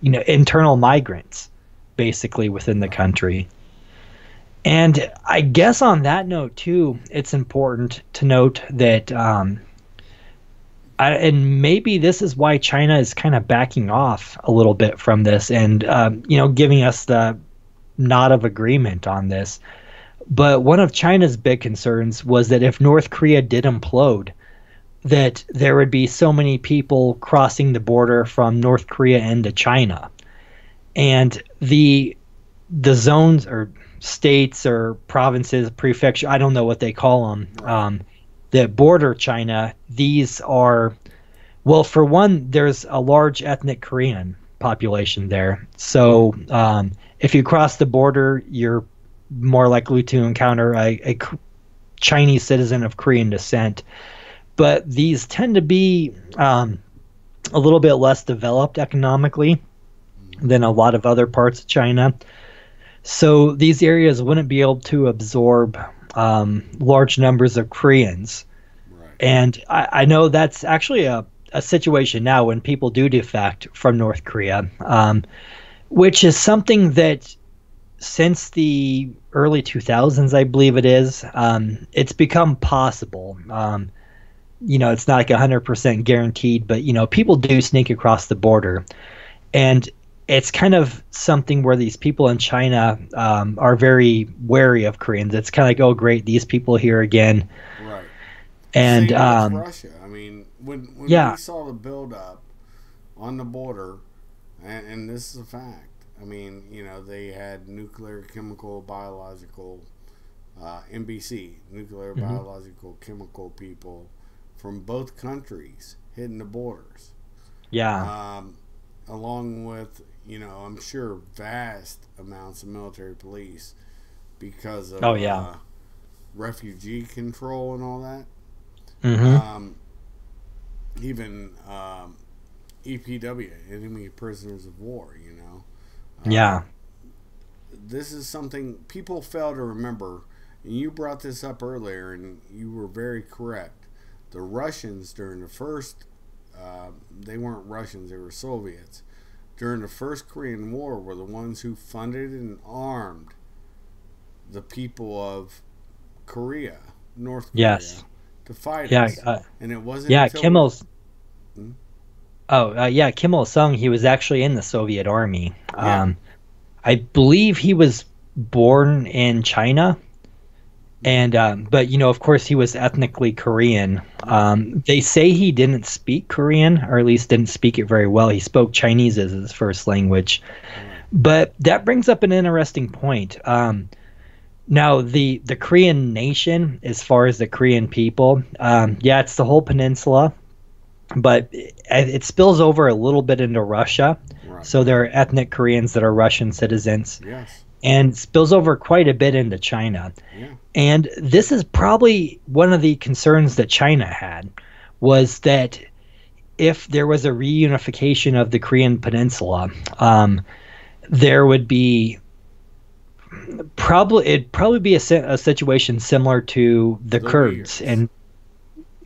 internal migrants, basically, within the country. And I guess on that note, too, it's important to note that, and maybe this is why China is kind of backing off a little bit from this and, giving us the nod of agreement on this. But one of China's big concerns was that if North Korea did implode, that there would be so many people crossing the border from North Korea into China. And the zones or states or provinces, prefecture, I don't know what they call them, that border China, these are, well, for one, there's a large ethnic Korean population there. So if you cross the border, you're more likely to encounter a Chinese citizen of Korean descent. But these tend to be a little bit less developed economically than a lot of other parts of China. So these areas wouldn't be able to absorb large numbers of Koreans. Right. And I know that's actually a situation now when people do defect from North Korea, which is something that since the early 2000s, I believe it is, it's become possible. It's not like 100% guaranteed, but, people do sneak across the border. And it's kind of something where these people in China are very wary of Koreans. It's kind of like, oh, great, these people here again. Right. And same with Russia. I mean, when we saw the buildup on the border, and this is a fact. I mean, they had nuclear, chemical, biological, NBC, nuclear, biological, chemical people from both countries hitting the borders. Yeah. Along with, I'm sure vast amounts of military police because of refugee control and all that. Even EPW, enemy prisoners of war, This is something people fail to remember, and you brought this up earlier, and you were very correct. The Russians during the first, they weren't Russians, they were Soviets. During the first Korean War were the ones who funded and armed the people of Korea, North Korea, to fight us. And it wasn't until Kim Il-sung, he was actually in the Soviet army. I believe he was born in China. And but of course he was ethnically Korean. They say he didn't speak Korean, or at least didn't speak it very well. He spoke Chinese as his first language. But that brings up an interesting point. Now the Korean nation, as far as the Korean people, it's the whole peninsula, but it spills over a little bit into Russia. Right. So there are ethnic Koreans that are Russian citizens. Yes. And spills over quite a bit into China. Yeah. And this is probably one of the concerns that China had, was that if there was a reunification of the Korean peninsula, there would be it'd probably be a situation similar to the Kurds. Uyghurs. And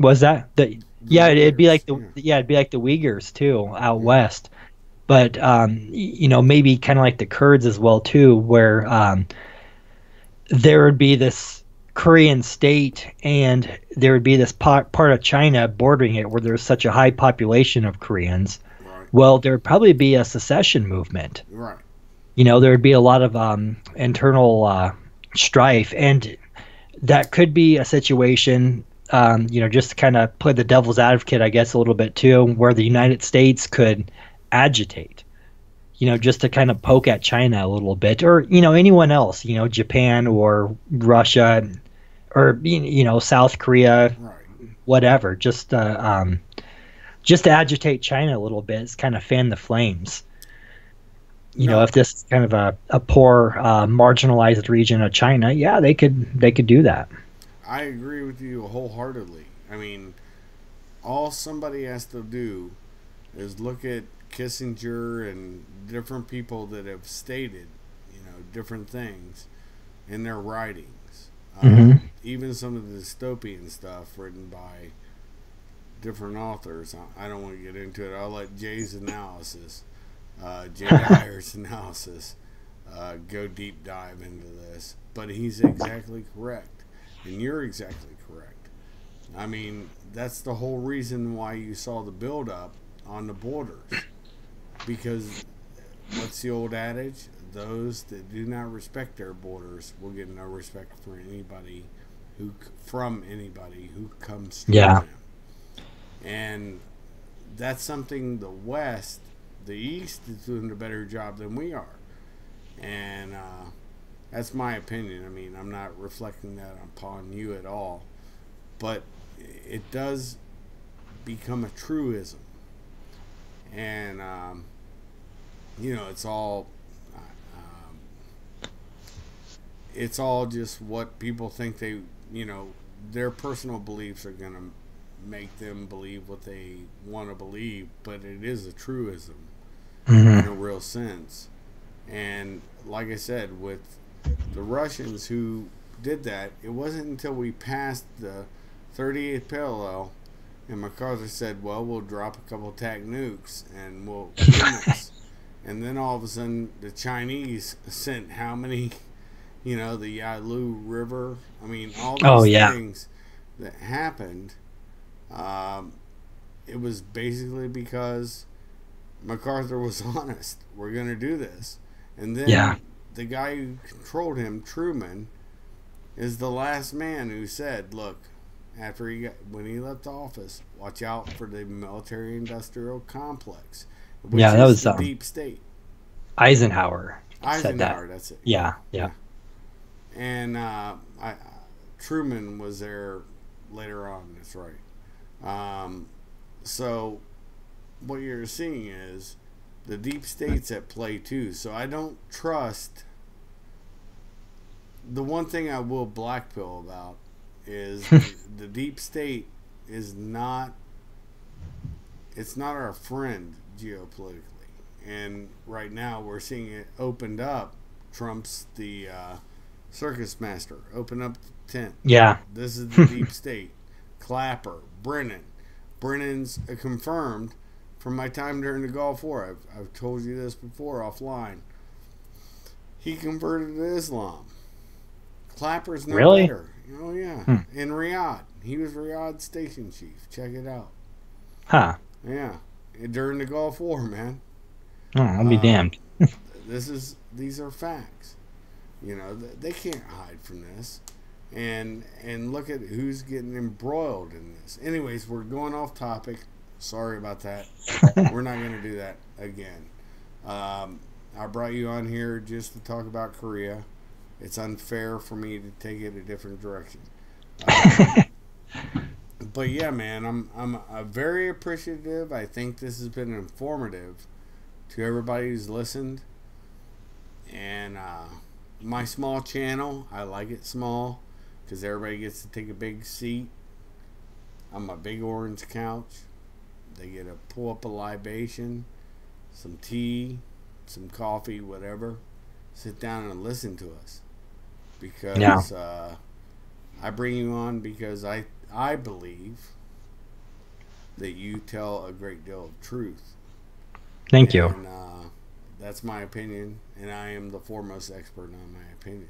was that it'd be like it'd be like the Uyghurs too out west. But maybe kind of like the Kurds as well too, where there would be this Korean state and there would be this part of China bordering it where there's such a high population of Koreans. Right. Well, there would probably be a secession movement. Right. There would be a lot of internal strife, and that could be a situation, just to kind of play the devil's advocate, I guess, a little bit too, where the United States could agitate, just to kind of poke at China a little bit, or anyone else, Japan or Russia or South Korea, Right. whatever, just to agitate China a little bit, it's kind of fan the flames. No. If this is kind of a poor, marginalized region of China, yeah, they could do that. I agree with you wholeheartedly. I mean, all somebody has to do is look at Kissinger and different people that have stated, different things in their writings. Even some of the dystopian stuff written by different authors. I don't want to get into it. I'll let Jay's analysis, Jay Dyer's analysis, go deep dive into this. But he's exactly correct. And you're exactly correct. I mean, that's the whole reason why you saw the buildup on the borders. Because what's the old adage? Those that do not respect their borders will get no respect for anybody from anybody who comes through them. And that's something the East is doing a better job than we are. And that's my opinion. I mean, I'm not reflecting that upon you at all. But it does become a truism. And, it's all just what people think their personal beliefs are going to make them believe what they want to believe, but it is a truism in a real sense. And like I said, with the Russians who did that, it wasn't until we passed the 38th parallel and MacArthur said, well, we'll drop a couple TAC nukes and we'll win this. And then all of a sudden the Chinese sent how many, the Yalu River, I mean, all these things that happened. It was basically because MacArthur was honest. We're going to do this. And then the guy who controlled him, Truman, is the last man who said, look, when he left office, watch out for the military-industrial complex, which is that was the deep state. Eisenhower said that. That's it. Yeah. And Truman was there later on. That's right. So what you're seeing is the deep state's at play too. So I don't trust. The one thing I will blackpill about is the deep state is not. It's not our friend geopolitically, and right now we're seeing it opened up. Trump's the circus master. Open up the tent. Yeah. This is the deep state. Clapper, Brennan. Brennan's confirmed from my time during the Gulf War. I've told you this before offline. He converted to Islam. Clapper's no better. Oh, yeah. In Riyadh. He was Riyadh station chief. Check it out. Huh. Yeah. During the Gulf War, man. Oh, I'll be damned. These are facts. They can't hide from this. And look at who's getting embroiled in this. Anyways, we're going off topic. Sorry about that. We're not going to do that again. I brought you on here just to talk about Korea. It's unfair for me to take it a different direction. But yeah, man, I'm very appreciative. I think this has been informative to everybody who's listened. And my small channel, I like it small because everybody gets to take a big seat on my big orange couch. They get to pull up a libation, some tea, some coffee, whatever. Sit down and listen to us. Because I bring you on because I believe that you tell a great deal of truth. Thank you. And that's my opinion, and I am the foremost expert on my opinion.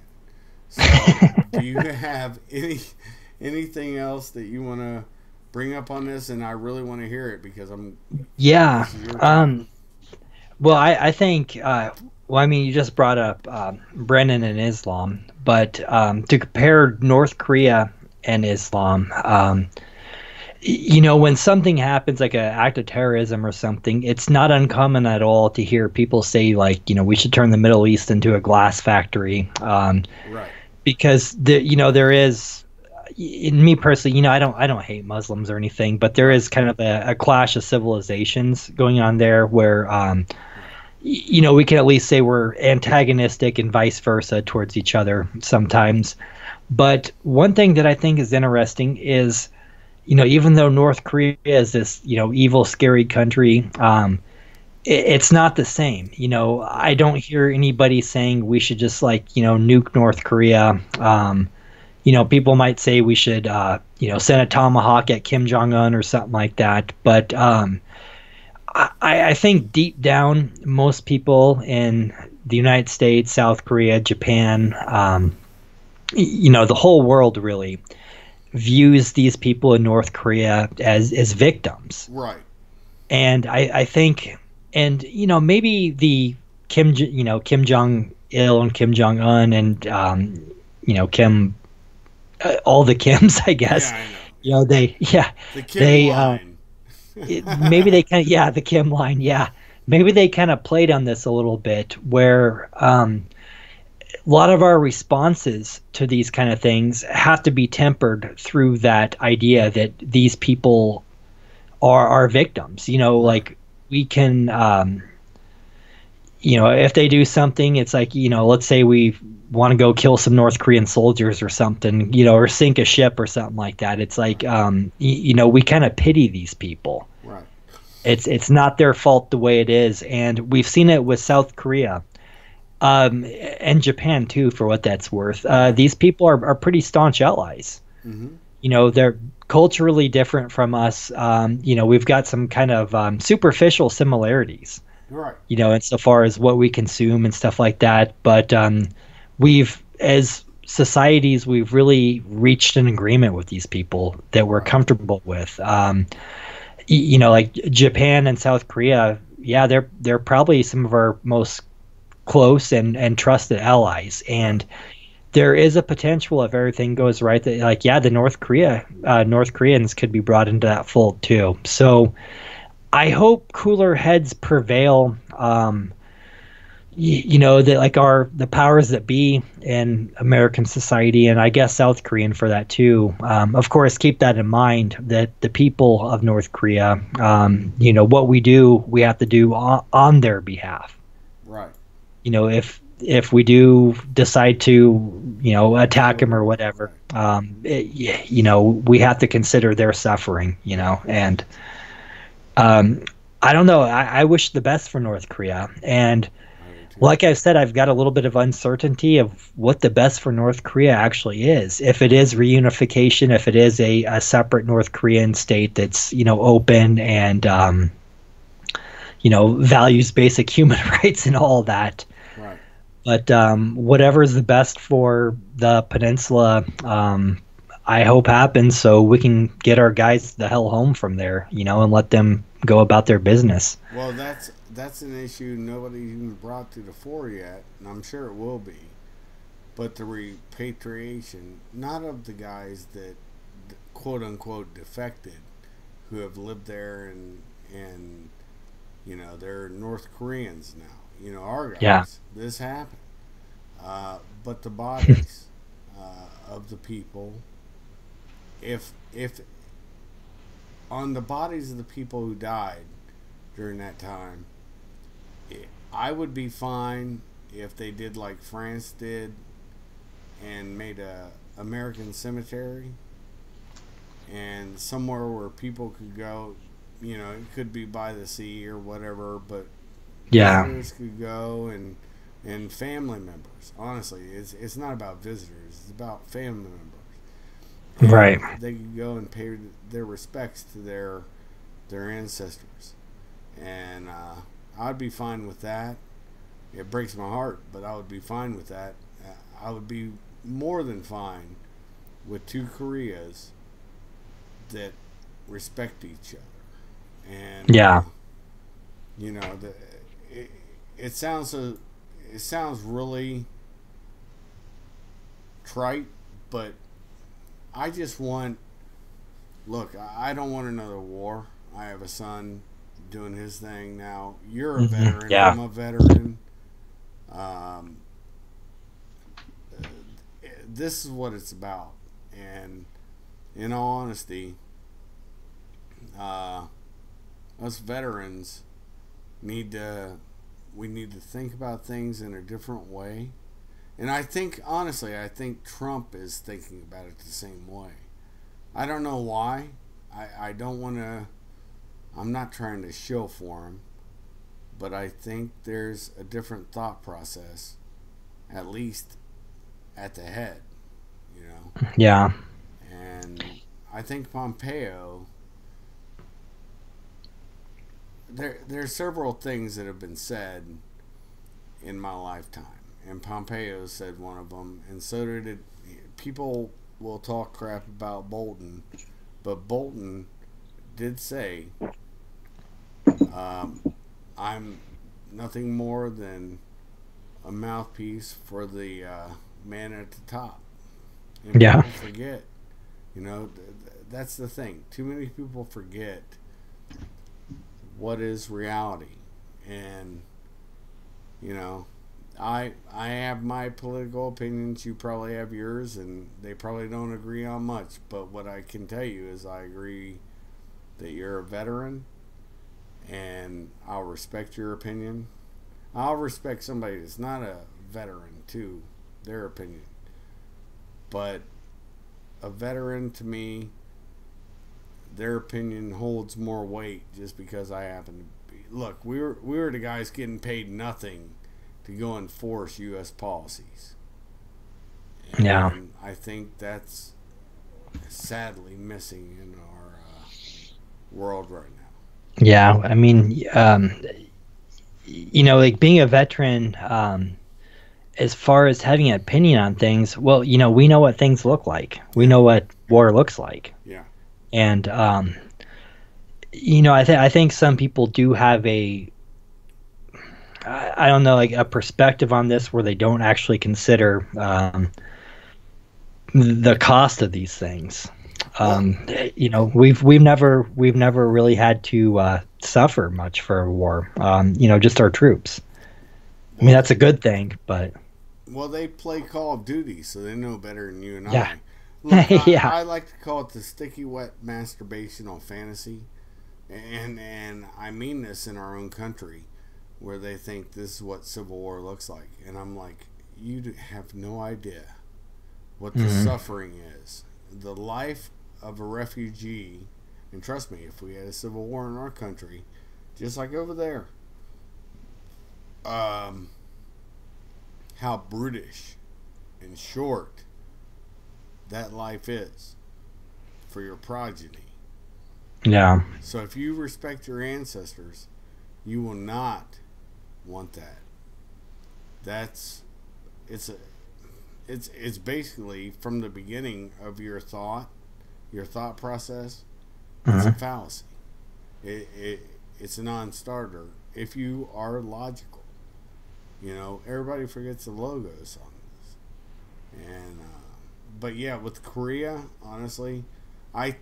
So, do you have anything else that you want to bring up on this? And I really want to hear it because I'm. Yeah. Well, I think. Well, I mean, you just brought up Brennan and Islam, but to compare North Korea and Islam, when something happens like an act of terrorism or something, it's not uncommon at all to hear people say, like, we should turn the Middle East into a glass factory. Right. Because there is in me personally, I don't hate Muslims or anything, but there is kind of a clash of civilizations going on there where, we can at least say we're antagonistic and vice versa towards each other sometimes. But one thing that I think is interesting is, even though North Korea is this, evil, scary country, it's not the same. I don't hear anybody saying we should just nuke North Korea. People might say we should, send a tomahawk at Kim Jong Un or something like that. But I think deep down, most people in the United States, South Korea, Japan, the whole world really views these people in North Korea as victims. Right. And I think, and maybe the Kim Jong Il and Kim Jong Un and Kim, all the Kims, I guess. Yeah, I know. The Kim line. Maybe they kind of, the Kim line, maybe they kind of played on this a little bit, where a lot of our responses to these kind of things have to be tempered through that idea that these people are victims. Like we can, if they do something, it's like, let's say we want to go kill some North Korean soldiers or something, or sink a ship or something like that. It's like, we kind of pity these people. Right. It's not their fault the way it is. And we've seen it with South Korea, and Japan too, for what that's worth. These people are pretty staunch allies. Mm-hmm. They're culturally different from us. We've got some kind of superficial similarities. Right. Insofar as what we consume and stuff like that. But as societies, we've really reached an agreement with these people that we're comfortable with. Like Japan and South Korea, they're probably some of our most close and trusted allies. And there is a potential, if everything goes right, that the North Koreans could be brought into that fold too. So I hope cooler heads prevail. That the powers that be in American society, and I guess South Korean for that too. Of course, keep that in mind, that the people of North Korea, what we do, we have to do on their behalf. Right. If we do decide to, attack them or whatever, we have to consider their suffering, and I don't know. I wish the best for North Korea. And like I said, I've got a little bit of uncertainty of what the best for North Korea actually is. If it is reunification, if it is a separate North Korean state that's, open and, values basic human rights and all that. Right. But whatever is the best for the peninsula, I hope happens so we can get our guys the hell home from there, and let them go about their business. Well, that's an issue nobody even brought to the fore yet, and I'm sure it will be. But the repatriation, not of the guys that quote unquote defected, who have lived there and they're North Koreans now. Our guys. Yeah. This happened. But the bodies of the people, if on the bodies of the people who died during that time, I would be fine if they did like France did and made a American cemetery and somewhere where people could go. It could be by the sea or whatever, but visitors could go and family members. Honestly, it's not about visitors; it's about family members. And right. They could go and pay their respects to their ancestors, and I'd be fine with that. It breaks my heart, but I would be fine with that. I would be more than fine with two Koreas that respect each other. And it sounds really trite, but I just want. Look, I don't want another war. I have a son doing his thing now. You're a veteran. Yeah. I'm a veteran. This is what it's about, and in all honesty, us veterans need to think about things in a different way. And I think, honestly, I think Trump is thinking about it the same way. I don't know why. I don't want to, I'm not trying to shill for him, but I think there's a different thought process, at least at the head, you know? Yeah. And I think Pompeo, there's several things that have been said in my lifetime, and Pompeo said one of them, and so did it. People will talk crap about Bolton, but Bolton did say, I'm nothing more than a mouthpiece for the man at the top. And yeah. People forget, you know, that's the thing. Too many people forget what is reality. And, you know, I have my political opinions, you probably have yours, and they probably don't agree on much. But what I can tell you is I agree that you're a veteran, and I'll respect your opinion. I'll respect somebody that's not a veteran, too, their opinion. But a veteran, to me, their opinion holds more weight just because I happen to be. Look, we were the guys getting paid nothing to go enforce U.S. policies. And yeah. I think that's sadly missing in our world right now. Yeah, I mean, you know, like being a veteran, as far as having an opinion on things, well, you know, we know what things look like. We know what war looks like. Yeah. And, you know, I think some people do have I don't know, like a perspective on this where they don't actually consider the cost of these things. You know, we've never really had to suffer much for a war. You know, just our troops. I mean, that's a good thing, but well, they play Call of Duty, so they know better than you and yeah. I. Look, yeah. I like to call it the sticky wet masturbation on fantasy, and I mean this in our own country, where they think this is what civil war looks like, and I'm like, you have no idea what the suffering is. The life of a refugee, and trust me, if we had a civil war in our country, just like over there, how brutish and short that life is for your progeny. Yeah. So if you respect your ancestors, you will not want that. It's basically from the beginning of your thought process. It's a fallacy. It's a non-starter if you are logical. You know, everybody forgets the logos on this, and but yeah, with Korea, honestly, I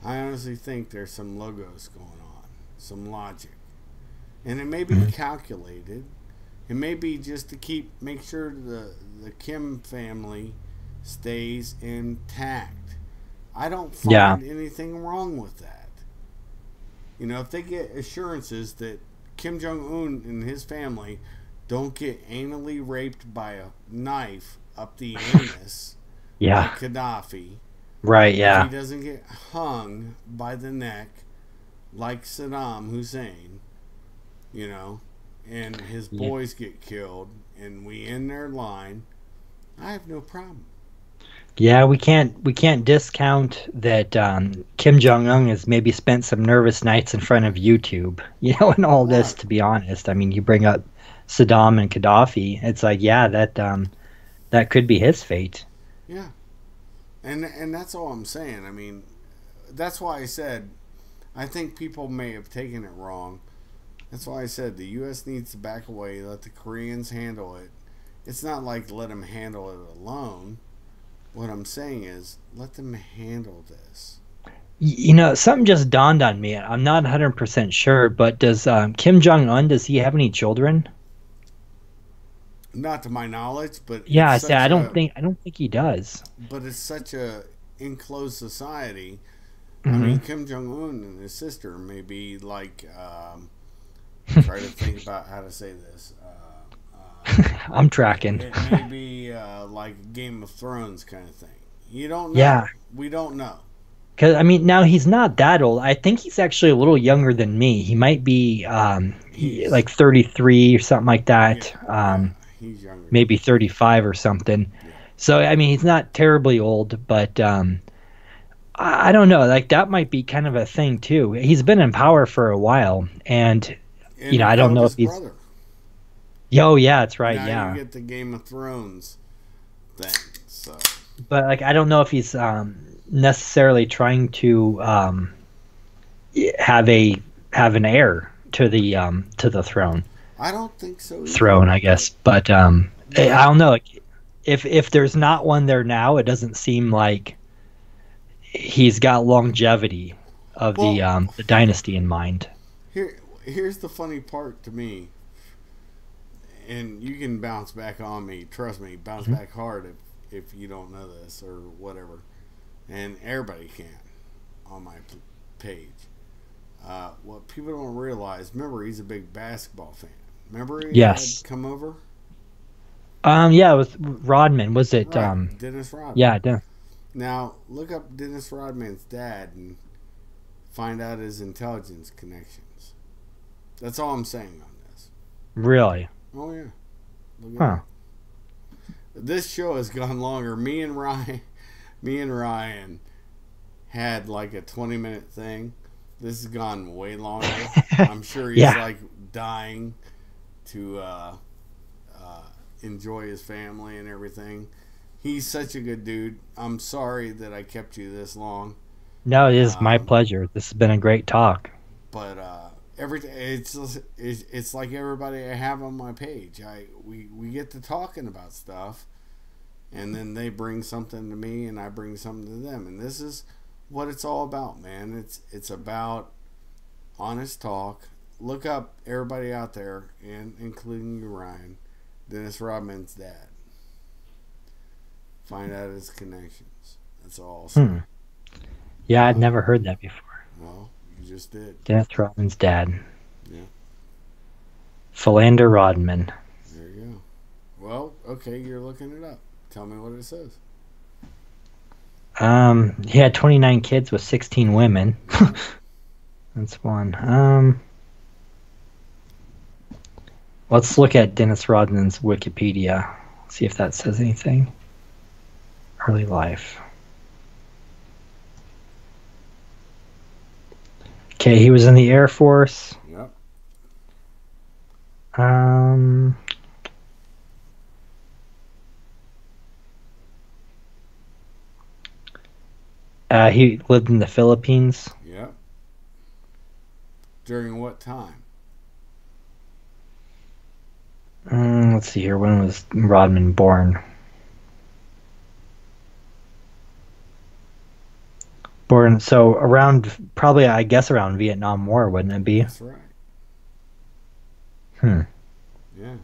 honestly think there's some logos going on, some logic, and it may be calculated. It may be just to make sure the Kim family stays intact. I don't find anything wrong with that. You know, if they get assurances that Kim Jong Un and his family don't get anally raped by a knife up the anus like Gaddafi. Right, yeah. If he doesn't get hung by the neck like Saddam Hussein, you know, and his boys get killed and we end their line, I have no problem. Yeah, we can't discount that Kim Jong Un has maybe spent some nervous nights in front of YouTube, you know, and all this. To be honest, I mean, you bring up Saddam and Gaddafi, it's like, yeah, that could be his fate. Yeah, and that's all I'm saying. I mean, that's why I said I think people may have taken it wrong. That's why I said the U.S. needs to back away, let the Koreans handle it. It's not like let them handle it alone. What I'm saying is, let them handle this. You know, something just dawned on me. I'm not 100% sure, but does Kim Jong Un, does he have any children? Not to my knowledge, but Yeah, I it's say such I don't think he does. but it's such a enclosed society. I Hmm. mean, Kim Jong Un and his sister may be like. Try to think about how to say this. I'm tracking. It may be like Game of Thrones kind of thing. You don't know. Yeah, We don't know. because I mean, now he's not that old. I think he's actually a little younger than me. He might be He's like 33 or something like yeah, that. yeah. He's younger. Maybe 35 or something. Yeah. So I mean, he's not terribly old, but I don't know. Like that might be kind of a thing too. He's been in power for a while, and And he I don't killed know his if he's. brother. Oh yeah, that's right. Now Yeah, you get the Game of Thrones thing. So but like I don't know if he's necessarily trying to have an heir to the throne. I don't think so either. Throne, I guess. But I don't know. Like, if there's not one there now, it doesn't seem like he's got longevity of the dynasty in mind. Here's the funny part to me, and you can bounce back on me. Trust me, bounce back hard if you don't know this or whatever, and everybody can on my page. What people don't realize, remember, he's a big basketball fan. Remember he Yes. had come over? Yeah, it was Rodman. Was it? Right. Dennis Rodman. Yeah. Now, look up Dennis Rodman's dad and find out his intelligence connections. That's all I'm saying on this. Really? Oh, yeah. Look at Huh. that. This show has gone longer. Me and Ryan had like a 20-minute thing. This has gone way longer. I'm sure he's like dying to enjoy his family and everything. He's such a good dude. I'm sorry that I kept you this long. No, it is my pleasure. This has been a great talk. But it's like everybody I have on my page. We get to talking about stuff, and then they bring something to me, and I bring something to them, and this is what it's all about, man. It's about honest talk. Look up everybody out there, and including you, Ryan, Dennis Rodman's dad. Find out his connections. That's all I'll say. Yeah, I'd never heard that before. Well, you just did. Dennis Rodman's dad. Yeah. Philander Rodman. There you go. Well, okay, you're looking it up. Tell me what it says. He had 29 kids with 16 women. That's one. Let's look at Dennis Rodman's Wikipedia. See if that says anything. Early life. Okay, he was in the Air Force. Yep. He lived in the Philippines. Yep. During what time? Let's see here. When was Rodman born? Born, so around, probably, I guess, around Vietnam War, wouldn't it be? That's right. Yeah.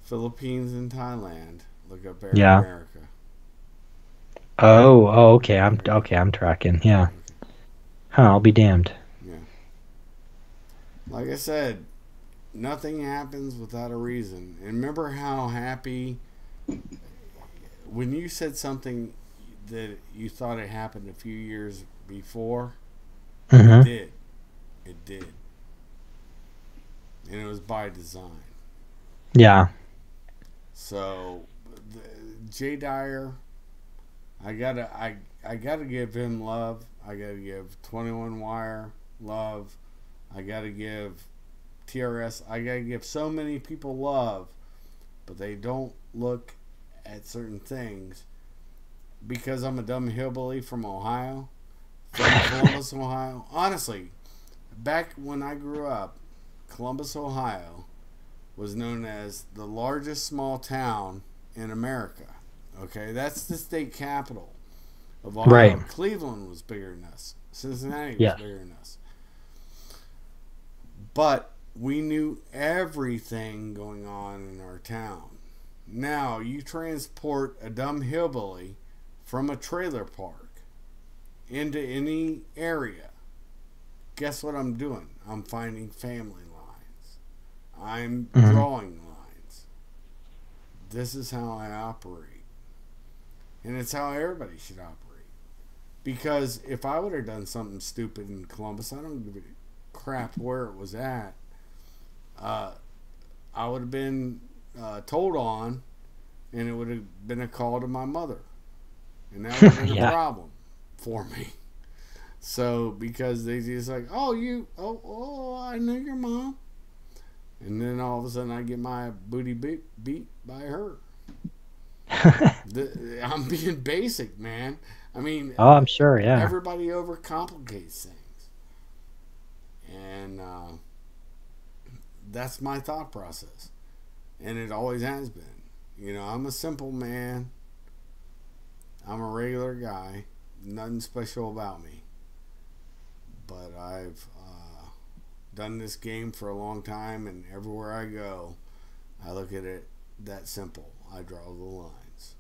Philippines and Thailand. Look up America. Oh, okay. I'm tracking. Yeah. Okay. Huh, I'll be damned. Yeah. Like I said, nothing happens without a reason. And remember how happy when you said something that you thought it happened a few years before? It did. It did. And it was by design. Yeah. So, Jay Dyer, I gotta give him love. I gotta give 21 Wire love. I gotta give TRS. I gotta give so many people love, but they don't look at certain things because I'm a dumb hillbilly from Ohio, from Columbus, Ohio. Honestly, back when I grew up, Columbus, Ohio was known as the largest small town in America. Okay, that's the state capital of Ohio. Right. Cleveland was bigger than us. Cincinnati was Yeah. bigger than us. But we knew everything going on in our town. Now, you transport a dumb hillbilly from a trailer park into any area. Guess what I'm doing? I'm finding family lines. I'm drawing lines. This is how I operate. And it's how everybody should operate. Because if I would have done something stupid in Columbus, I don't give a crap where it was at. I would have been told on, and it would have been a call to my mother. And that would have been a problem for me. So, because they just like, I know your mom. And then all of a sudden I get my booty beat by her. I'm being basic, man. I mean, I'm sure, yeah. Everybody overcomplicates things. And that's my thought process. And it always has been. You know, I'm a simple man. I'm a regular guy. Nothing special about me. But I've done this game for a long time, and everywhere I go, I look at it that simple. I draw the lines.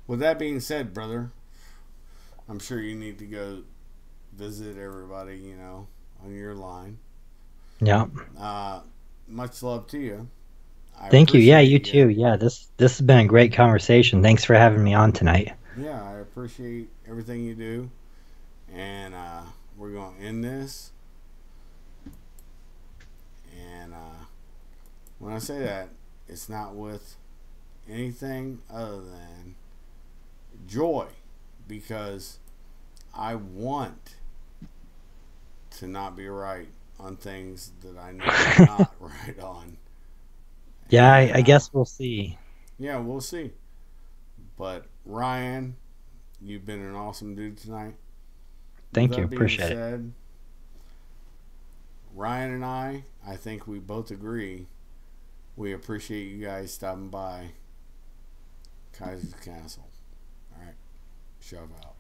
With that being said, brother, I'm sure you need to go visit everybody, you know, on your line. Yeah. Much love to you. Thank you. Yeah, you too. Yeah, this has been a great conversation. Thanks for having me on tonight. Yeah, I appreciate everything you do. And we're going to end this. And when I say that, it's not with anything other than joy, because I want to not be right on things that I know I'm not right on. Yeah, I guess we'll see. Yeah, we'll see. But Ryan, you've been an awesome dude tonight. Thank you. Appreciate it. Ryan and I think we both agree. We appreciate you guys stopping by Kaisers Kastle. All right. Shove out.